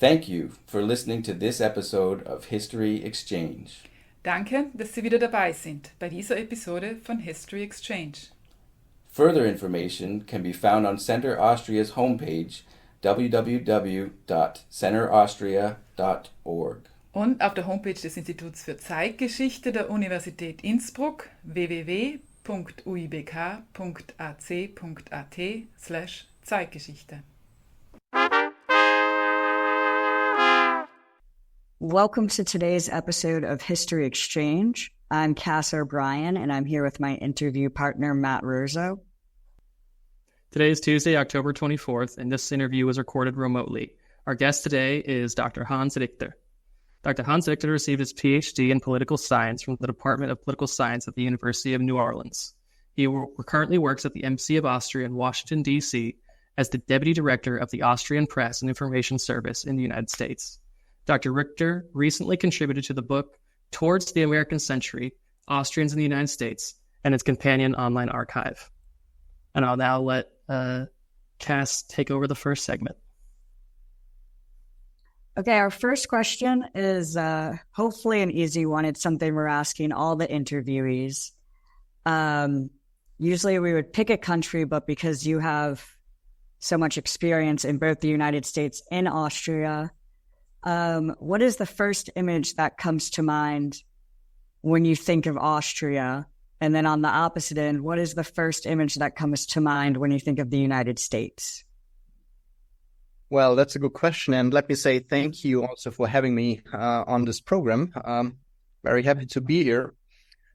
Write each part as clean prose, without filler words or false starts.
Thank you for listening to this episode of History Exchange. Danke, dass Sie wieder dabei sind bei dieser Episode von History Exchange. Further information can be found on Center Austria's homepage www.centeraustria.org. Und auf der Homepage des Instituts für Zeitgeschichte der Universität Innsbruck www.uibk.ac.at/Zeitgeschichte. Welcome to today's episode of History Exchange. I'm Cass O'Brien, and I'm here with my interview partner, Matt Rurzo. Today is Tuesday, October 24th, and this interview was recorded remotely. Our guest today is Dr. Hannes Richter. Dr. Hannes Richter received his PhD in political science from the Department of Political Science at the University of New Orleans. He currently works at the Embassy of Austria in Washington, D.C. as the Deputy Director of the Austrian Press and Information Service in the United States. Dr. Richter recently contributed to the book Towards the American Century, Austrians in the United States, and its companion online archive. And I'll now let Cass take over the first segment. Okay, our first question is hopefully an easy one. It's something we're asking all the interviewees. Usually we would pick a country, but because you have so much experience in both the United States and Austria, what is the first image that comes to mind when you think of Austria? And then on the opposite end, what is the first image that comes to mind when you think of the United States? Well, that's a good question. And let me say thank you also for having me on this program. Very happy to be here.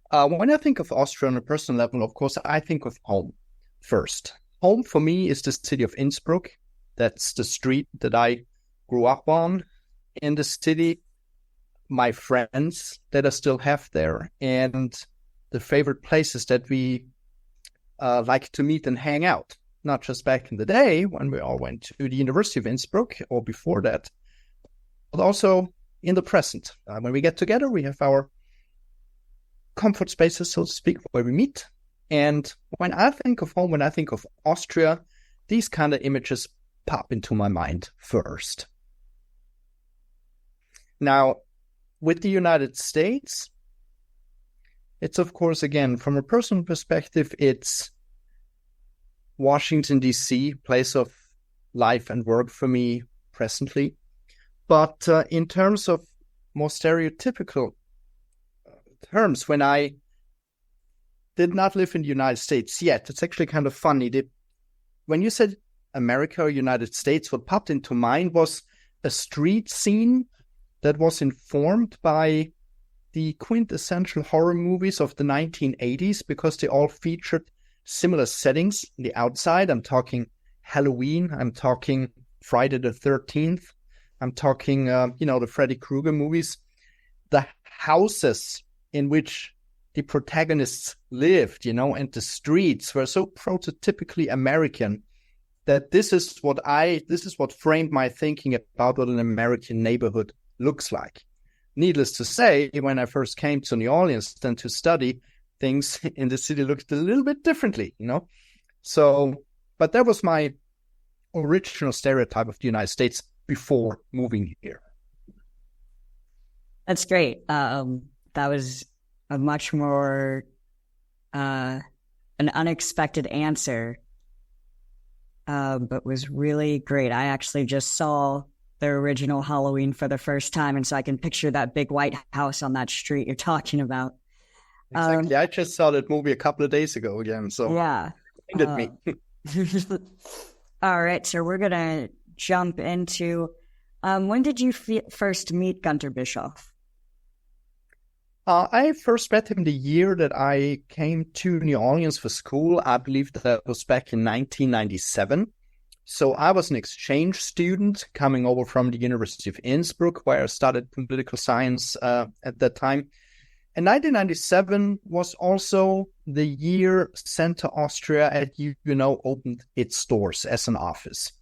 When I think of Austria on a personal level, of course, I think of home first. Home for me is the city of Innsbruck. That's the street that I grew up on in the city, my friends that I still have there, and the favorite places that we like to meet and hang out. Not just back in the day when we all went to the University of Innsbruck or before that, but also in the present. When we get together, we have our comfort spaces, so to speak, where we meet. And when I think of home, when I think of Austria, these kind of images pop into my mind first. Now, with the United States, it's, of course, again, from a personal perspective, it's Washington, D.C., place of life and work for me presently. But in terms of more stereotypical terms, when I did not live in the United States yet, it's actually kind of funny. When you said America or United States, what popped into mind was a street scene that was informed by the quintessential horror movies of the 1980s because they all featured similar settings in the outside. I'm talking Halloween. I'm talking Friday the 13th. I'm talking, the Freddy Krueger movies. The houses in which the protagonists lived, and the streets were so prototypically American that this is what framed my thinking about what an American neighborhood looks like. Needless to say, when I first came to New Orleans then to study, things in the city looked a little bit differently, So, but that was my original stereotype of the United States before moving here. That's great. That was a much more an unexpected answer, but was really great. I actually just saw the original Halloween for the first time, and so I can picture that big white house on that street you're talking about. Exactly. I just saw that movie a couple of days ago again, so yeah, it reminded me. All right, so we're gonna jump into when did you first meet Gunter Bischoff? I first met him the year that I came to New Orleans for school. I believe that was back in 1997. So I was an exchange student coming over from the University of Innsbruck, where I studied political science at that time. And 1997 was also the year Center Austria at opened its doors as an office.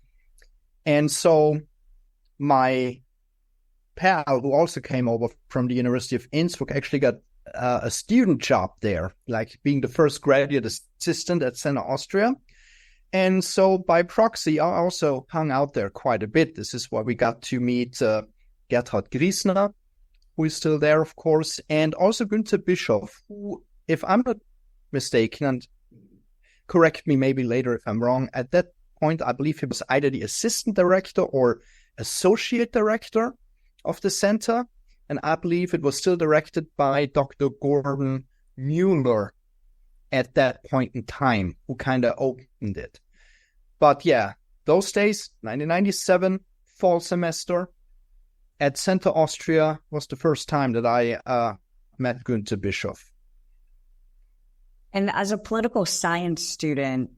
And so my pal, who also came over from the University of Innsbruck, actually got a student job there, like being the first graduate assistant at Center Austria. And so by proxy, I also hung out there quite a bit. This is where we got to meet Gerhard Griesner, who is still there, of course, and also Günther Bischoff, who, if I'm not mistaken, and correct me maybe later if I'm wrong, at that point, I believe he was either the assistant director or associate director of the center. And I believe it was still directed by Dr. Gordon Mueller at that point in time, who kind of opened it. But yeah, those days, 1997, fall semester, at Center Austria was the first time that I met Günther Bischoff. And as a political science student,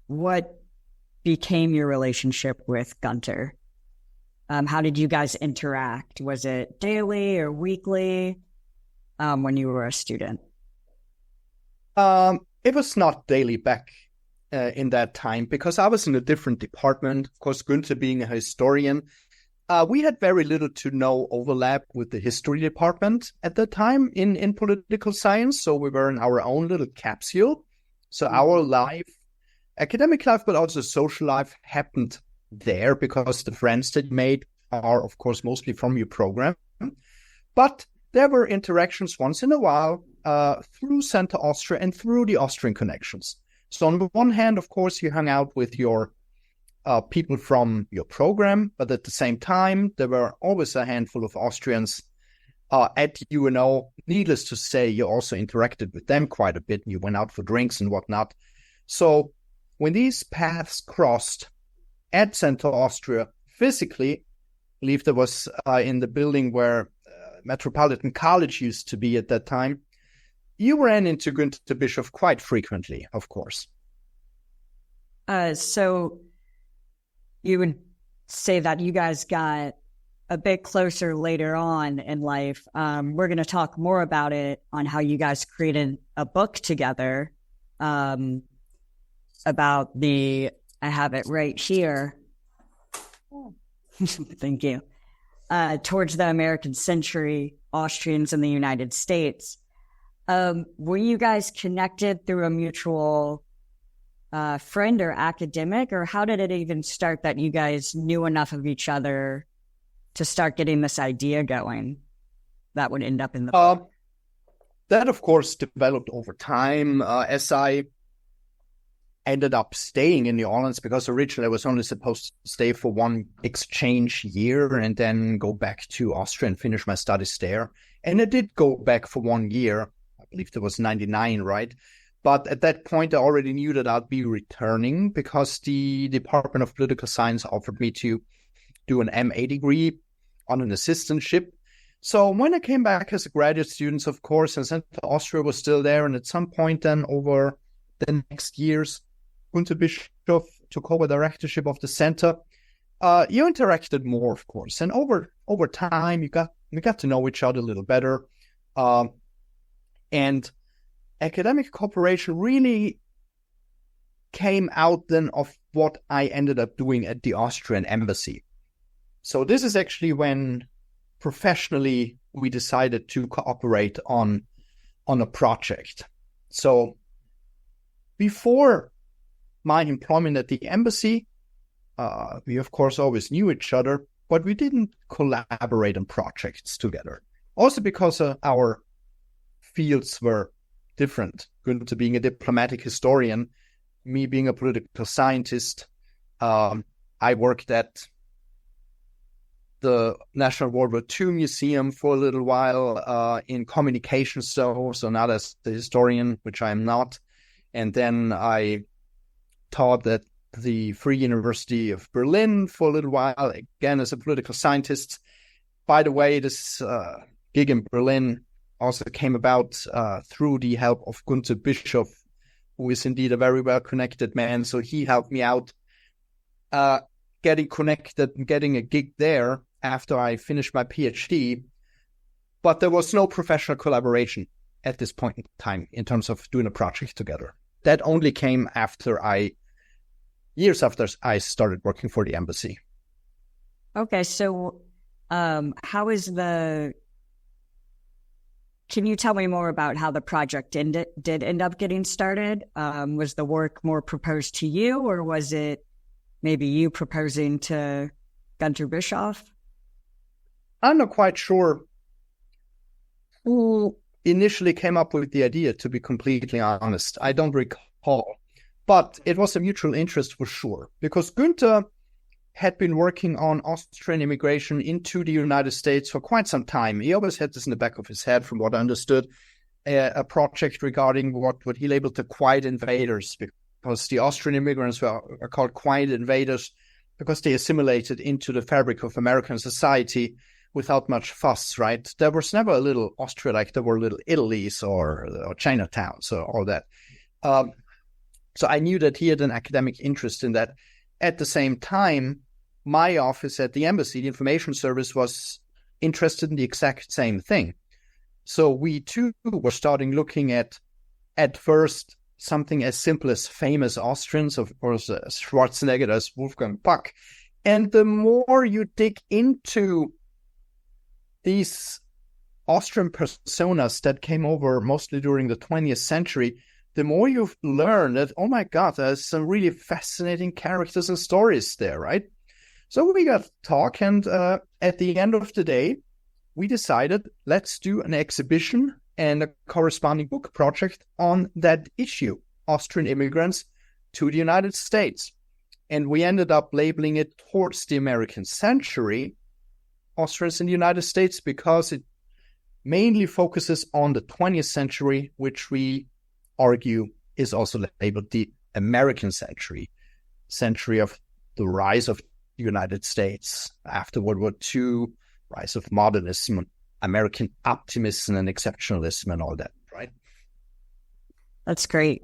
what became your relationship with Günther? How did you guys interact? Was it daily or weekly when you were a student? It was not daily back in that time because I was in a different department. Of course, Günther being a historian, we had very little to no overlap with the history department at that time in political science. So we were in our own little capsule. So our life, academic life, but also social life happened there because the friends that you made are, of course, mostly from your program. But there were interactions once in a while through Center Austria and through the Austrian connections. So on the one hand, of course, you hung out with your people from your program, but at the same time, there were always a handful of Austrians at UNO. Needless to say, you also interacted with them quite a bit. You went out for drinks and whatnot. So when these paths crossed at Center Austria physically, I believe there was in the building where Metropolitan College used to be at that time, you ran into Günther Bischoff quite frequently, of course. So you would say that you guys got a bit closer later on in life. We're going to talk more about it on how you guys created a book together about I have it right here. Thank you. Towards the American Century, Austrians in the United States. Were you guys connected through a mutual friend or academic, or how did it even start that you guys knew enough of each other to start getting this idea going that would end up in the book? That, of course, developed over time as I ended up staying in New Orleans, because originally I was only supposed to stay for one exchange year and then go back to Austria and finish my studies there. And I did go back for 1 year. I believe that was 99, right? But at that point, I already knew that I'd be returning because the Department of Political Science offered me to do an MA degree on an assistantship. So when I came back as a graduate student, of course, and Center Austria was still there. And at some point then over the next years, Günther Bischoff took over directorship of the center. You interacted more, of course. And over time, we got to know each other a little better. And academic cooperation really came out then of what I ended up doing at the Austrian Embassy. So this is actually when professionally we decided to cooperate on a project. So before my employment at the embassy, we of course always knew each other, but we didn't collaborate on projects together. Also because our fields were different. Günther being a diplomatic historian, me being a political scientist. I worked at the National World War II Museum for a little while in communications, so not as the historian, which I am not. And then I taught at the Free University of Berlin for a little while, again as a political scientist. By the way, this gig in Berlin also came about through the help of Günther Bischoff, who is indeed a very well-connected man. So he helped me out getting connected and getting a gig there after I finished my PhD. But there was no professional collaboration at this point in time in terms of doing a project together. That only came years after I started working for the embassy. Okay, so how is the can you tell me more about how the project did end up getting started? Was the work more proposed to you, or was it maybe you proposing to Günter Bischoff? I'm not quite sure who initially came up with the idea, to be completely honest. I don't recall. But it was a mutual interest for sure, because Günter had been working on Austrian immigration into the United States for quite some time. He always had this in the back of his head, from what I understood, a project regarding what he labeled the quiet invaders, because the Austrian immigrants are called quiet invaders because they assimilated into the fabric of American society without much fuss, right? There was never a little Austria like there were little Italies or Chinatowns or all that. So I knew that he had an academic interest in that. At the same time, my office at the embassy, the information service, was interested in the exact same thing. So we too were starting looking at first, something as simple as famous Austrians, of course, Schwarzenegger as Wolfgang Puck. And the more you dig into these Austrian personas that came over mostly during the 20th century, the more you learn that, oh my God, there's some really fascinating characters and stories there, right? So we got to talk, and at the end of the day, we decided, let's do an exhibition and a corresponding book project on that issue, Austrian immigrants to the United States. And we ended up labeling it Towards the American Century, Austrians in the United States, because it mainly focuses on the 20th century, which we argue is also labeled the American century of the rise of the United States after World War II, rise of modernism, American optimism and exceptionalism and all that, right? That's great.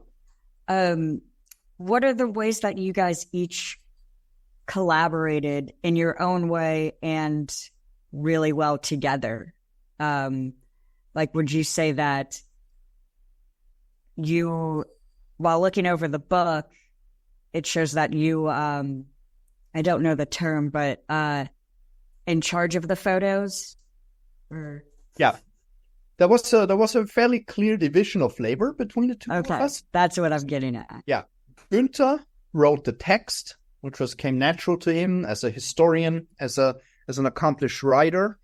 What are the ways that you guys each collaborated in your own way and really well together? Like, would you say that you, while looking over the book, it shows that you, I don't know the term, but in charge of the photos? Or... Yeah. There was a fairly clear division of labor between the two of us. That's what I'm getting at. Yeah. Günter wrote the text, which came natural to him as a historian, as an accomplished writer.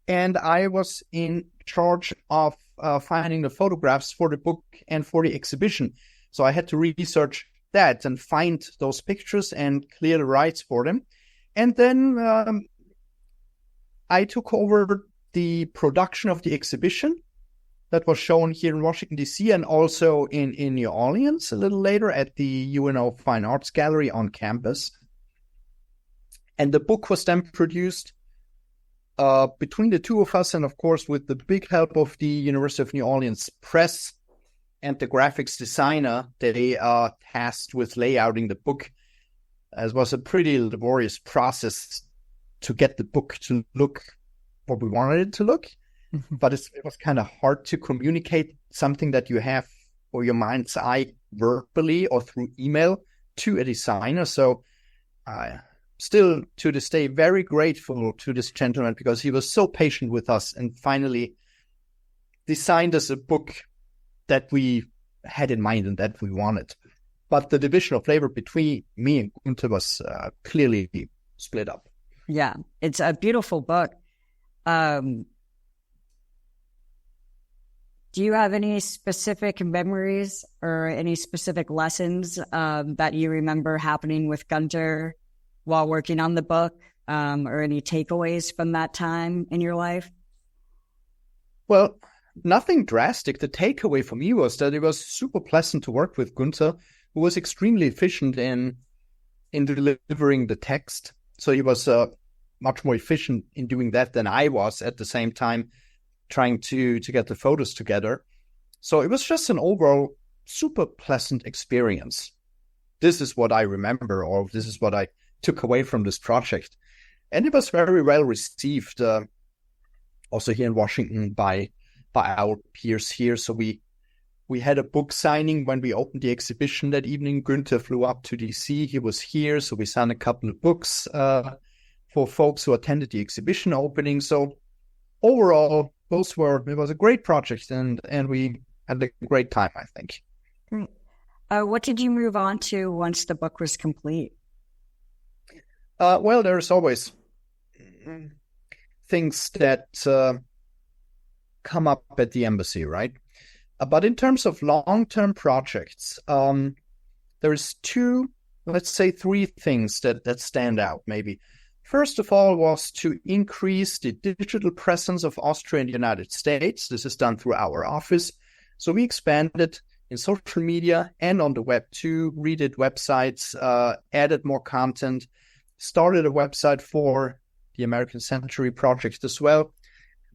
And I was in charge of finding the photographs for the book and for the exhibition. So I had to research that and find those pictures and clear the rights for them. And then I took over the production of the exhibition that was shown here in Washington, D.C., and also in New Orleans a little later at the UNO Fine Arts Gallery on campus. And the book was then produced between the two of us, and of course with the big help of the University of New Orleans Press and the graphics designer. They are tasked with layouting the book. It was a pretty laborious process to get the book to look what we wanted it to look. But it was kind of hard to communicate something that you have for your mind's eye verbally or through email to a designer. So still to this day, very grateful to this gentleman because he was so patient with us and finally designed us a book that we had in mind and that we wanted. But the division of labor between me and Günter was clearly split up. Yeah, it's a beautiful book. Do you have any specific memories or any specific lessons that you remember happening with Günter while working on the book, or any takeaways from that time in your life? Well, nothing drastic. The takeaway for me was that it was super pleasant to work with Günter, who was extremely efficient in delivering the text. So he was much more efficient in doing that than I was at the same time, trying to get the photos together. So it was just an overall super pleasant experience. This is what I remember, or this is what I took away from this project. And it was very well received, also here in Washington by our peers here. So we had a book signing when we opened the exhibition that evening. Günter flew up to DC. He was here, so we signed a couple of books for folks who attended the exhibition opening. So overall, it was a great project, and we had a great time, I think. Great. What did you move on to once the book was complete? Well, there's always things that come up at the embassy, right? But in terms of long-term projects, there's three things that stand out, maybe. First of all was to increase the digital presence of Austria in the United States. This is done through our office. So we expanded in social media and on the web too, redid websites, added more content, started a website for the American Century Project as well.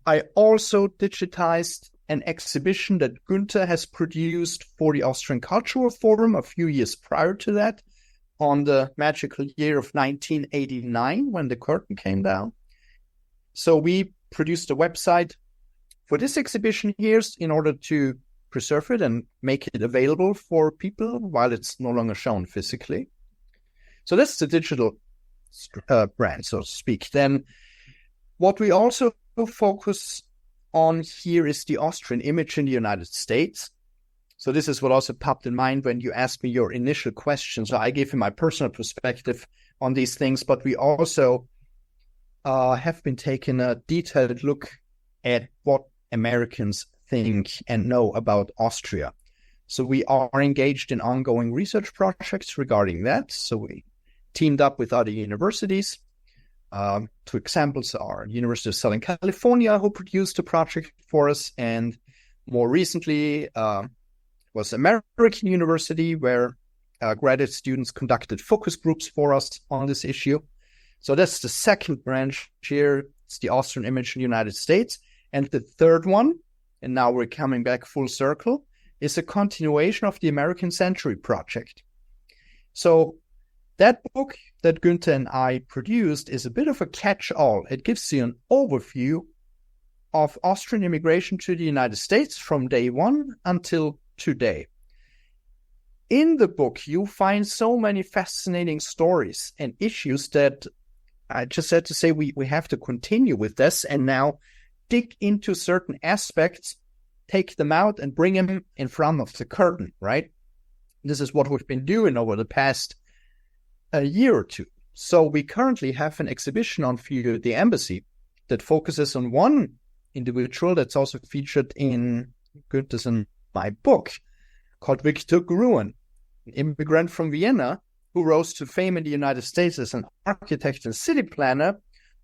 I also digitized an exhibition that Günther has produced for the Austrian Cultural Forum a few years prior to that, on the magical year of 1989 when the curtain came down. So we produced a website for this exhibition here in order to preserve it and make it available for people while it's no longer shown physically. So that's the digital brand, so to speak. Then what we also focus on here is the Austrian image in the United States. So this is what also popped in mind when you asked me your initial question. So I gave you my personal perspective on these things, but we also have been taking a detailed look at what Americans think and know about Austria. So we are engaged in ongoing research projects regarding that. So we teamed up with other universities. Two examples are University of Southern California, who produced a project for us, and more recently was American University, where graduate students conducted focus groups for us on this issue. So that's the second branch here. It's the Austrian image in the United States. And the third one, and now we're coming back full circle, is a continuation of the American Century Project. So that book that Günther and I produced is a bit of a catch-all. It gives you an overview of Austrian immigration to the United States from day one until today. In the book, you find so many fascinating stories and issues that I just had to say we have to continue with this and now dig into certain aspects, take them out and bring them in front of the curtain, right? This is what we've been doing over the past year or two. So we currently have an exhibition on the embassy that focuses on one individual that's also featured in Günther's and my book, called Victor Gruen, an immigrant from Vienna who rose to fame in the United States as an architect and city planner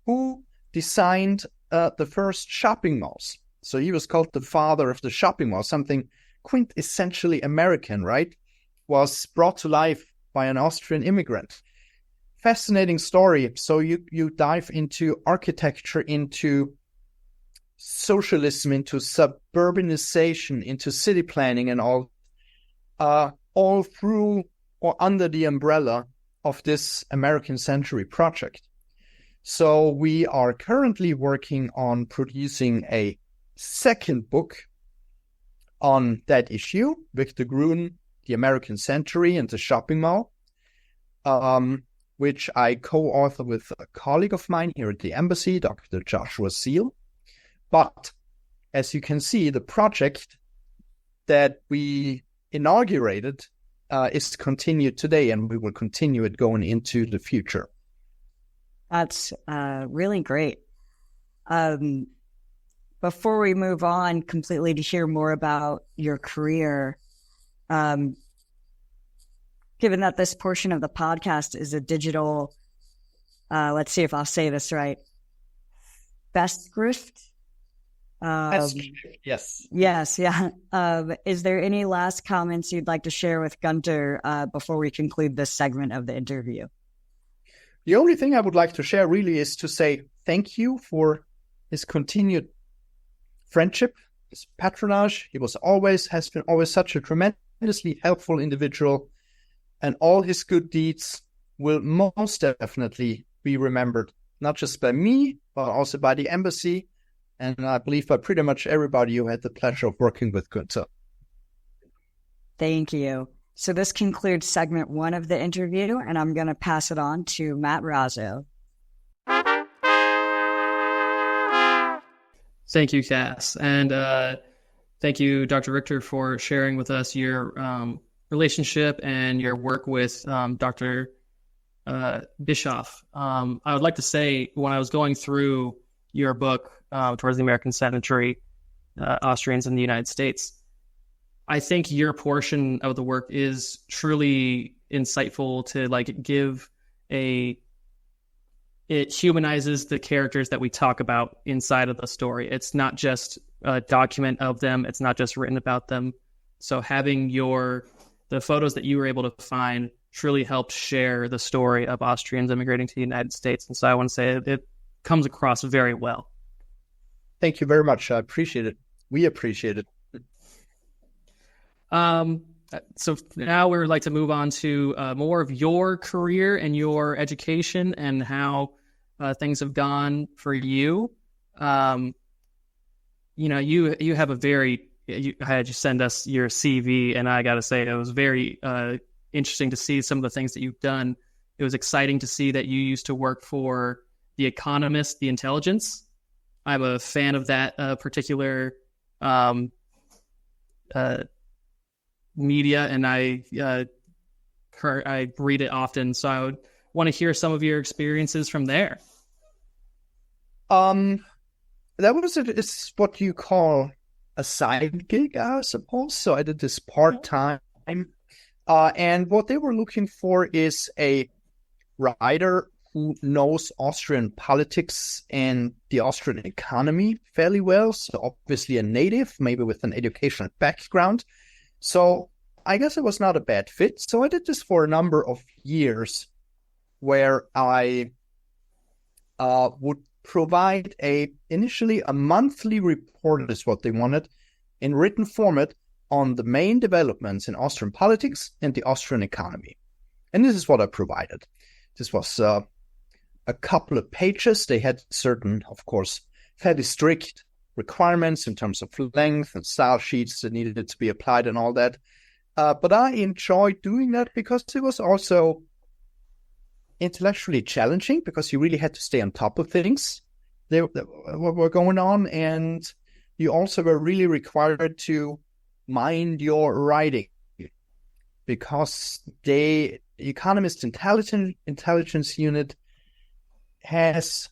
who designed the first shopping malls. So he was called the father of the shopping mall, something quintessentially American, right? Was brought to life by an Austrian immigrant. Fascinating story. So you dive into architecture, into socialism, into suburbanization, into city planning and all through or under the umbrella of this American Century Project. So we are currently working on producing a second book on that issue, Victor Gruen, the American Century and the shopping mall, which I co-author with a colleague of mine here at the embassy, Dr. Joshua Seal. But as you can see, the project that we inaugurated is continued today, and we will continue it going into the future. That's really great. Before we move on completely to hear more about your career, given that this portion of the podcast is a digital, let's see if I'll say this right, Festschrift. Yes. Yes, yeah. Is there any last comments you'd like to share with Günther before we conclude this segment of the interview? The only thing I would like to share really is to say thank you for his continued friendship, his patronage. He has been always such a tremendously helpful individual, and all his good deeds will most definitely be remembered, not just by me, but also by the embassy, and I believe by pretty much everybody who had the pleasure of working with Günther. Thank you. So this concludes segment 1 of the interview, and I'm going to pass it on to Matt Razzo. Thank you, Cass. And thank you, Dr. Richter, for sharing with us your relationship and your work with Dr. Bischoff. I would like to say, when I was going through your book, Towards the American Century, Austrians in the United States, I think your portion of the work is truly insightful to it humanizes the characters that we talk about inside of the story. It's not just a document of them. It's not just written about them. So having the photos that you were able to find truly helped share the story of Austrians immigrating to the United States. And so I want to say it comes across very well. Thank you very much. I appreciate it. We appreciate it. So now we would like to move on to more of your career and your education and how things have gone for you. You have you had you send us your CV, and I got to say it was very interesting to see some of the things that you've done. It was exciting to see that you used to work for The Economist, The Intelligence. I'm a fan of that particular media, and I read it often. So I would want to hear some of your experiences from there. That is what you call a side gig, I suppose. So I did this part-time. And what they were looking for is a writer who knows Austrian politics and the Austrian economy fairly well. So obviously a native, maybe with an educational background. So I guess it was not a bad fit. So I did this for a number of years, where I would provide initially a monthly report, is what they wanted, in written format on the main developments in Austrian politics and the Austrian economy. And this is what I provided. This was a couple of pages. They had certain, of course, fairly strict requirements in terms of length and style sheets that needed to be applied and all that. But I enjoyed doing that because it was also intellectually challenging, because you really had to stay on top of things that were going on, and you also were really required to mind your writing, because the Economist Intelligence Unit has,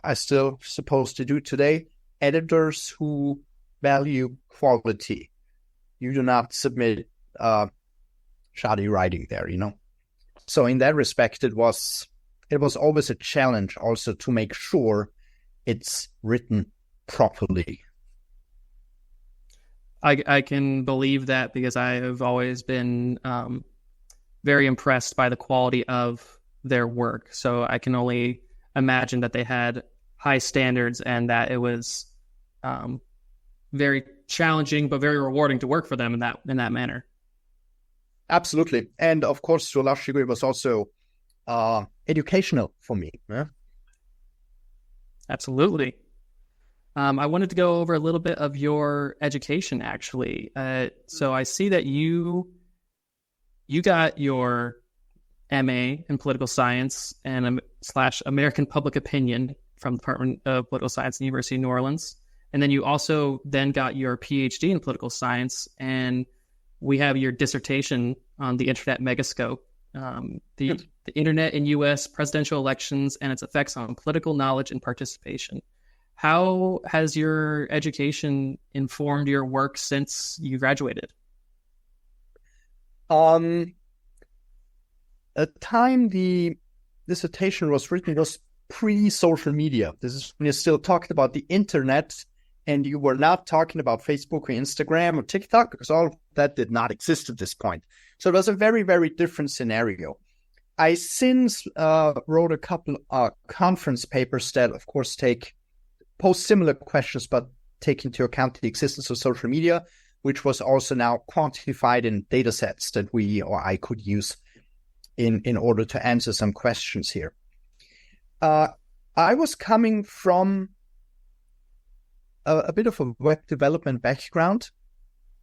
I still supposed to do today, editors who value quality. You do not submit shoddy writing there, So in that respect, it was always a challenge also to make sure it's written properly. I can believe that, because I have always been very impressed by the quality of their work. So I can only imagine that they had high standards and that it was very challenging but very rewarding to work for them in that manner. Absolutely. And of course, to a large degree, it was also educational for me. Yeah? Absolutely. I wanted to go over a little bit of your education, actually. So I see that you got your MA in political science and / American public opinion from the Department of Political Science at the University of New Orleans. And then you also then got your PhD in political science, and we have your dissertation on the Internet Megascope, the Internet in U.S. presidential elections and its effects on political knowledge and participation. How has your education informed your work since you graduated? At the time the dissertation was written, it was pre-social media. This is when you still talked about the internet, and you were not talking about Facebook or Instagram or TikTok, because all of that did not exist at this point. So it was a very, very different scenario. I since wrote a couple of conference papers that, of course, pose similar questions, but take into account the existence of social media, which was also now quantified in data sets that I could use in order to answer some questions here. I was coming from a bit of a web development background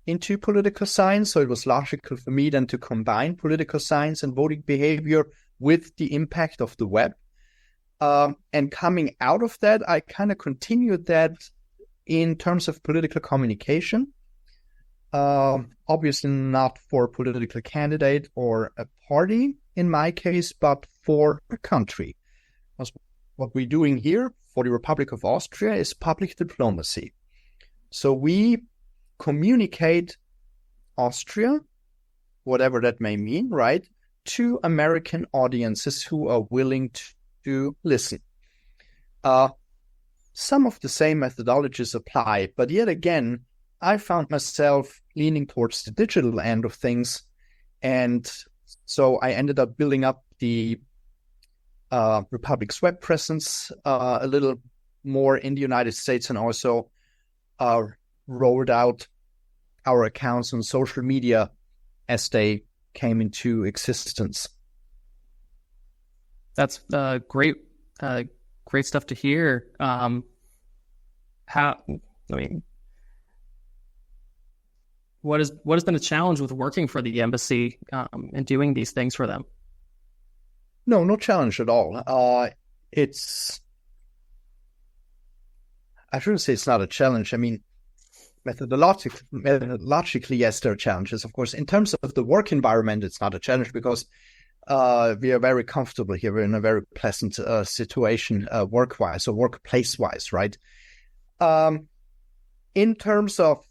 into political science, so it was logical for me then to combine political science and voting behavior with the impact of the web. And coming out of that, I kind of continued that in terms of political communication. Obviously not for a political candidate or a party in my case, but for a country. Because what we're doing here for the Republic of Austria is public diplomacy. So we communicate Austria, whatever that may mean, right, to American audiences who are willing to listen. Some of the same methodologies apply, but yet again, I found myself leaning towards the digital end of things. And so I ended up building up the Republic's web presence a little more in the United States, and also rolled out our accounts on social media as they came into existence. That's great stuff to hear. What has been a challenge with working for the embassy and doing these things for them? No challenge at all. I shouldn't say it's not a challenge. I mean, methodologically, yes, there are challenges. Of course, in terms of the work environment, it's not a challenge because we are very comfortable here. We're in a very pleasant situation work-wise or workplace-wise, right? In terms of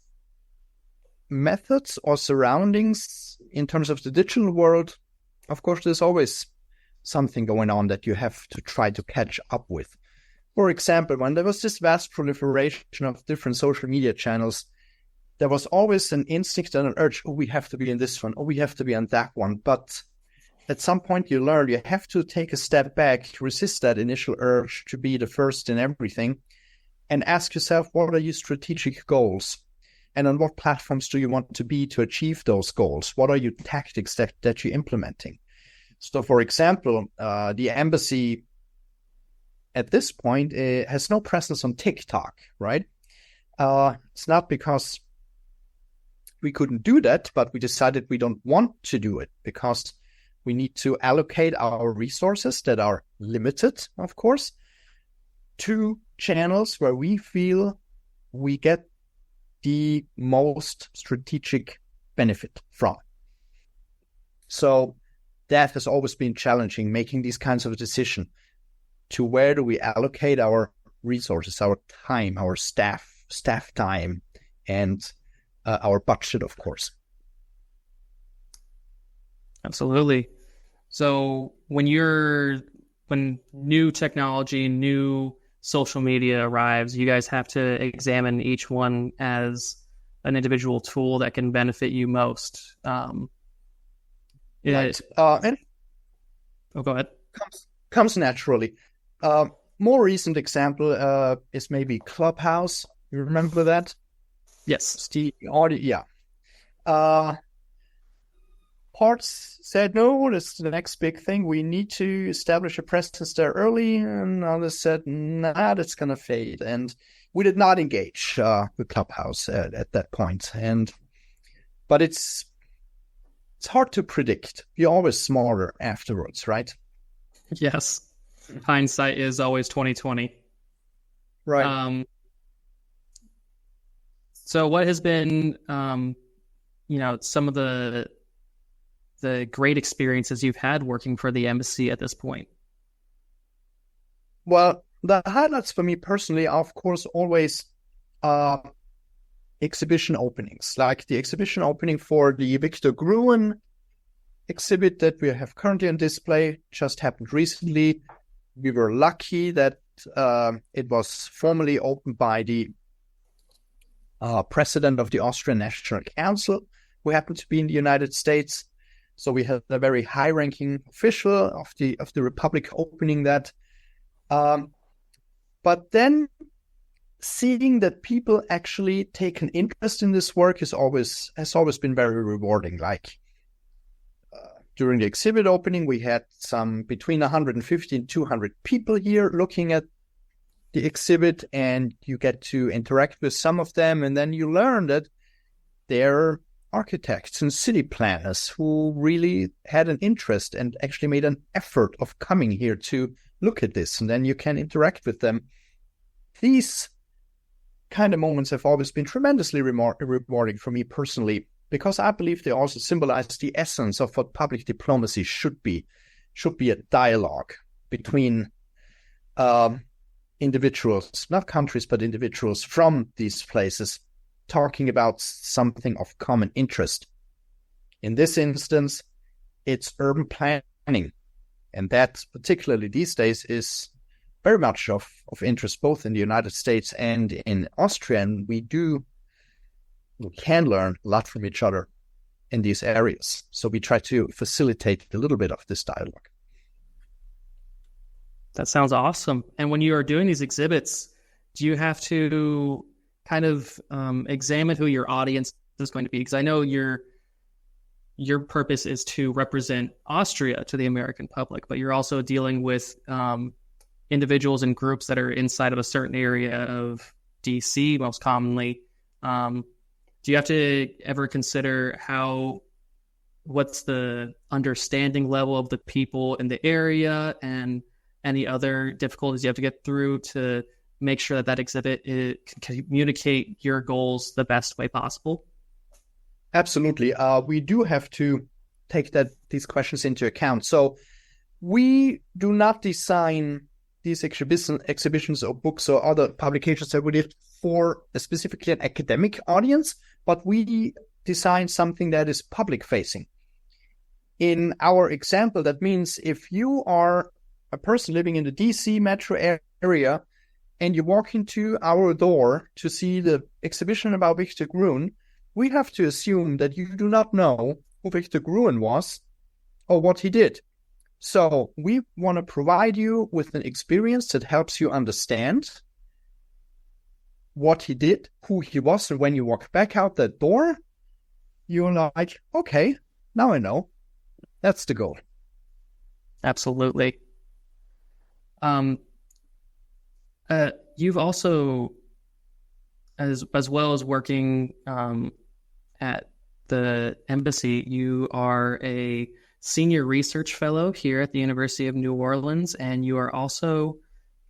methods or surroundings, in terms of the digital world, of course, there's always something going on that you have to try to catch up with. For example, when there was this vast proliferation of different social media channels, there was always an instinct and an urge, oh, we have to be in this one, oh, we have to be on that one. But at some point you learn you have to take a step back, resist that initial urge to be the first in everything, and ask yourself, what are your strategic goals? And on what platforms do you want to be to achieve those goals? What are your tactics that you're implementing? So, for example, the embassy at this point has no presence on TikTok, right? It's not because we couldn't do that, but we decided we don't want to do it because we need to allocate our resources that are limited, of course, to channels where we feel we get the most strategic benefit from. So that has always been challenging, making these kinds of decisions to where do we allocate our resources, our time, our staff time, and our budget, of course. Absolutely. So when new technology, new social media arrives, you guys have to examine each one as an individual tool that can benefit you most. Right. Go ahead. Comes naturally. More recent example is maybe Clubhouse. You remember that? Yes. The audio, yeah. Parts said, no, that's the next big thing. We need to establish a presence there early. And others said, nah, that's going to fade. And we did not engage with Clubhouse at that point. But it's hard to predict. You're always smarter afterwards, right? Yes. Hindsight is always 20/20. Right. So what has been, some of the great experiences you've had working for the embassy at this point? Well, the highlights for me personally are, of course, always exhibition openings, like the exhibition opening for the Victor Gruen exhibit that we have currently on display just happened recently. We were lucky that it was formally opened by the president of the Austrian National Council, who happened to be in the United States. So we had a very high-ranking official of the Republic opening that. But then seeing that people actually take an interest in this work has always been very rewarding. Like during the exhibit opening, we had some between 150 and 200 people here looking at the exhibit, and you get to interact with some of them, and then you learn that they're architects and city planners who really had an interest and actually made an effort of coming here to look at this, and then you can interact with them. These kind of moments have always been tremendously rewarding for me personally, because I believe they also symbolize the essence of what public diplomacy should be. Should be a dialogue between individuals, not countries, but individuals from these places, talking about something of common interest. In this instance, it's urban planning. And that, particularly these days, is very much of interest both in the United States and in Austria. And we can learn a lot from each other in these areas. So we try to facilitate a little bit of this dialogue. That sounds awesome. And when you are doing these exhibits, do you have to kind of examine who your audience is going to be? Because I know your purpose is to represent Austria to the American public, but you're also dealing with individuals and groups that are inside of a certain area of DC, most commonly. Do you have to ever consider what's the understanding level of the people in the area and any other difficulties you have to get through to make sure that exhibit can communicate your goals the best way possible? Absolutely. We do have to take these questions into account. So we do not design these exhibitions or books or other publications that we did for specifically an academic audience, but we design something that is public-facing. In our example, that means if you are a person living in the DC metro area and you walk into our door to see the exhibition about Victor Gruen, we have to assume that you do not know who Victor Gruen was or what he did. So we want to provide you with an experience that helps you understand what he did, who he was, and when you walk back out that door, you're like, okay, now I know. That's the goal. Absolutely. You've also, as well as working at the embassy, you are a senior research fellow here at the University of New Orleans, and you are also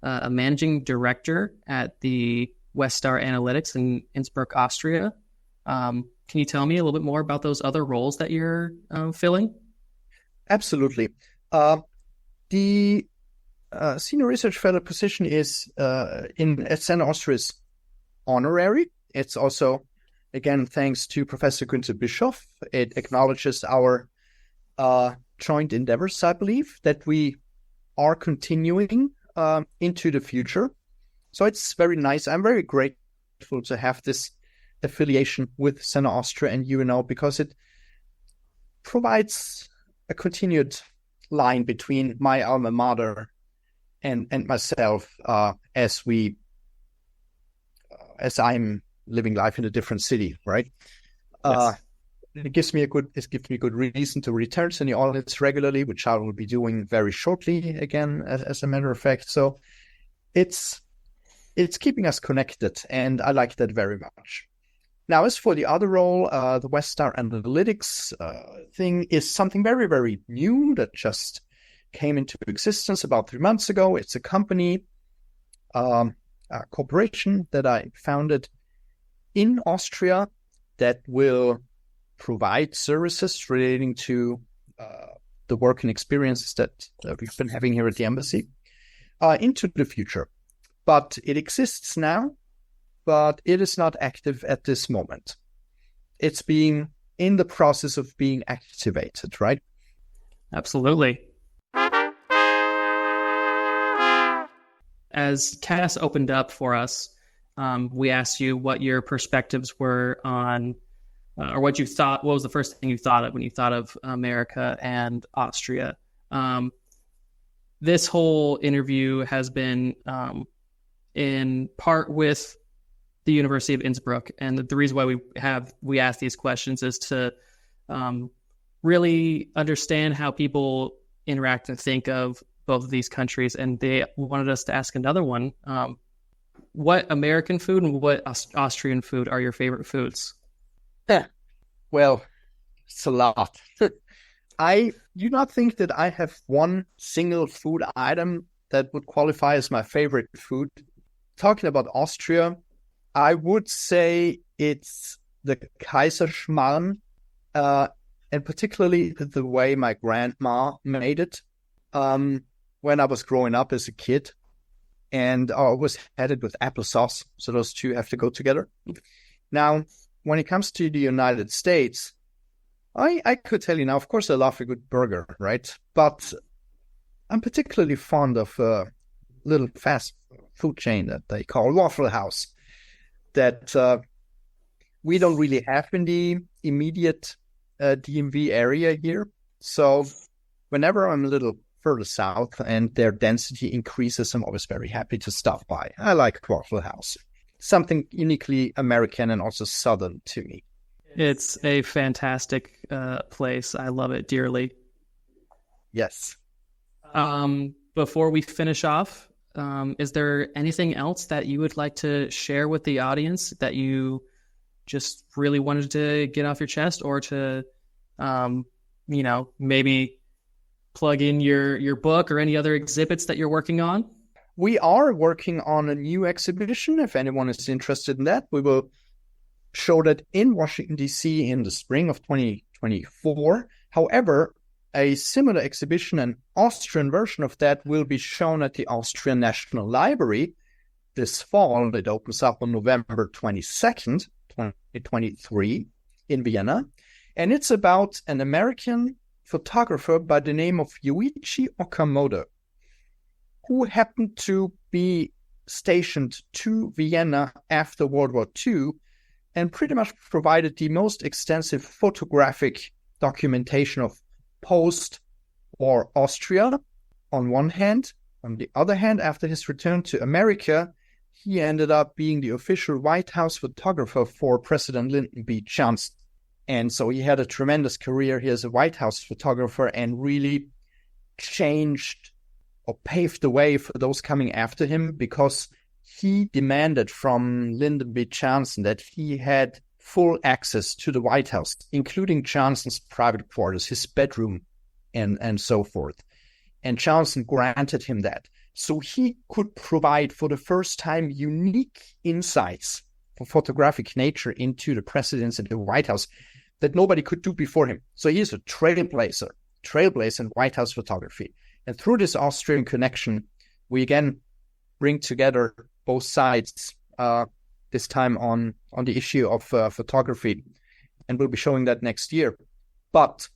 a managing director at the Westar Analytics in Innsbruck, Austria. Can you tell me a little bit more about those other roles that you're filling? Absolutely. The senior research fellow position is at Seine Austria's honorary. It's also, again, thanks to Professor Günther Bischoff. It acknowledges our joint endeavors, I believe, that we are continuing into the future. So it's very nice. I'm very grateful to have this affiliation with Seine Austria and UNO, because it provides a continued line between my alma mater and myself as I'm living life in a different city, right? Yes. It gives me a good reason to return to New Orleans regularly, which I will be doing very shortly again, as a matter of fact. So it's keeping us connected, and I like that very much. Now, as for the other role, the Westar Analytics thing is something very, very new that just came into existence about 3 months ago. It's a company, a corporation that I founded in Austria that will provide services relating to the work and experiences that we've been having here at the embassy into the future. But it exists now, but it is not active at this moment. It's being in the process of being activated, right? Absolutely. As Cass opened up for us, we asked you what your perspectives were on, or what you thought, what was the first thing you thought of when you thought of America and Austria? This whole interview has been in part with the University of Innsbruck, and the reason why we ask these questions is to really understand how people interact and think of both of these countries. And they wanted us to ask another one: what American food and what Austrian food are your favorite foods? Well, it's a lot. I do not think that I have one single food item that would qualify as my favorite food. Talking about Austria, I would say it's the Kaiserschmarrn, and particularly the way my grandma made it when I was growing up as a kid. And I always had it with applesauce, so those two have to go together. Now, when it comes to the United States, I could tell you now, of course, I love a good burger, right? But I'm particularly fond of a little fast food chain that they call Waffle House that we don't really have in the immediate DMV area here. So whenever I'm a little further south and their density increases, I'm always very happy to stop by. I like Waffle House. Something uniquely American and also Southern to me. It's a fantastic place. I love it dearly. Yes. Before we finish off, is there anything else that you would like to share with the audience that you just really wanted to get off your chest, or to, maybe plug in your book or any other exhibits that you're working on? We are working on a new exhibition. If anyone is interested in that, we will show that in Washington, D.C. in the spring of 2024. However, a similar exhibition, an Austrian version of that, will be shown at the Austrian National Library this fall. It opens up on November 22nd, 2023 in Vienna. And it's about an American photographer by the name of Yuichi Okamoto, who happened to be stationed to Vienna after World War II and pretty much provided the most extensive photographic documentation of post-war Austria on one hand. On the other hand, after his return to America, he ended up being the official White House photographer for President Lyndon B. Johnson. And so he had a tremendous career here as a White House photographer and really changed or paved the way for those coming after him, because he demanded from Lyndon B. Johnson that he had full access to the White House, including Johnson's private quarters, his bedroom, and so forth. And Johnson granted him that. So he could provide for the first time unique insights for photographic nature into the presidents and the White House that nobody could do before him. So he is a trailblazer in White House photography. And through this Austrian connection, we again bring together both sides, this time on the issue of photography. And we'll be showing that next year. But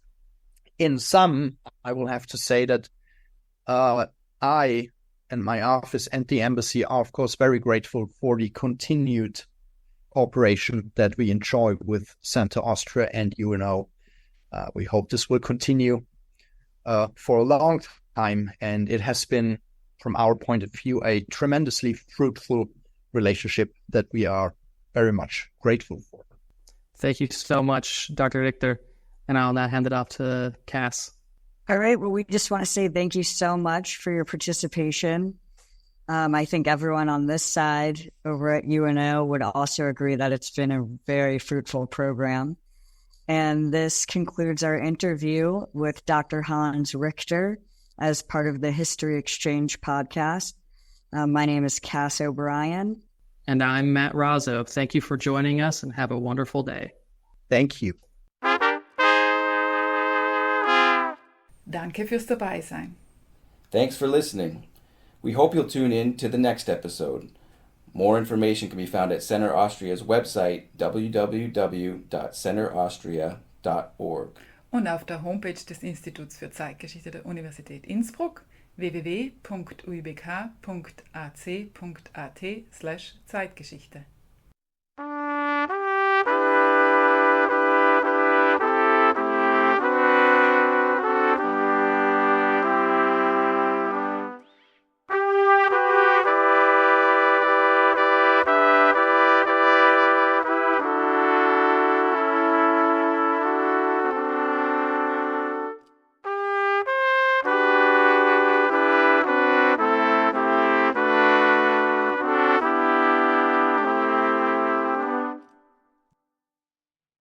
in sum, I will have to say that I and my office and the embassy are, of course, very grateful for the continued cooperation that we enjoy with Center Austria and UNO. We hope this will continue for a long time, and it has been, from our point of view, a tremendously fruitful relationship that we are very much grateful for. Thank you so much, Dr. Richter. And I'll now hand it off to Cass. All right. Well, we just want to say thank you so much for your participation. I think everyone on this side over at UNO would also agree that it's been a very fruitful program. And this concludes our interview with Dr. Hannes Richter as part of the History Exchange podcast. My name is Cass O'Brien. And I'm Matt Razzo. Thank you for joining us, and have a wonderful day. Thank you. Danke fürs Dabeisein. Thanks for listening. We hope you'll tune in to the next episode. More information can be found at Center Austria's website, www.centeraustria.org. Und auf der Homepage des Instituts für Zeitgeschichte der Universität Innsbruck, www.uibk.ac.at/Zeitgeschichte.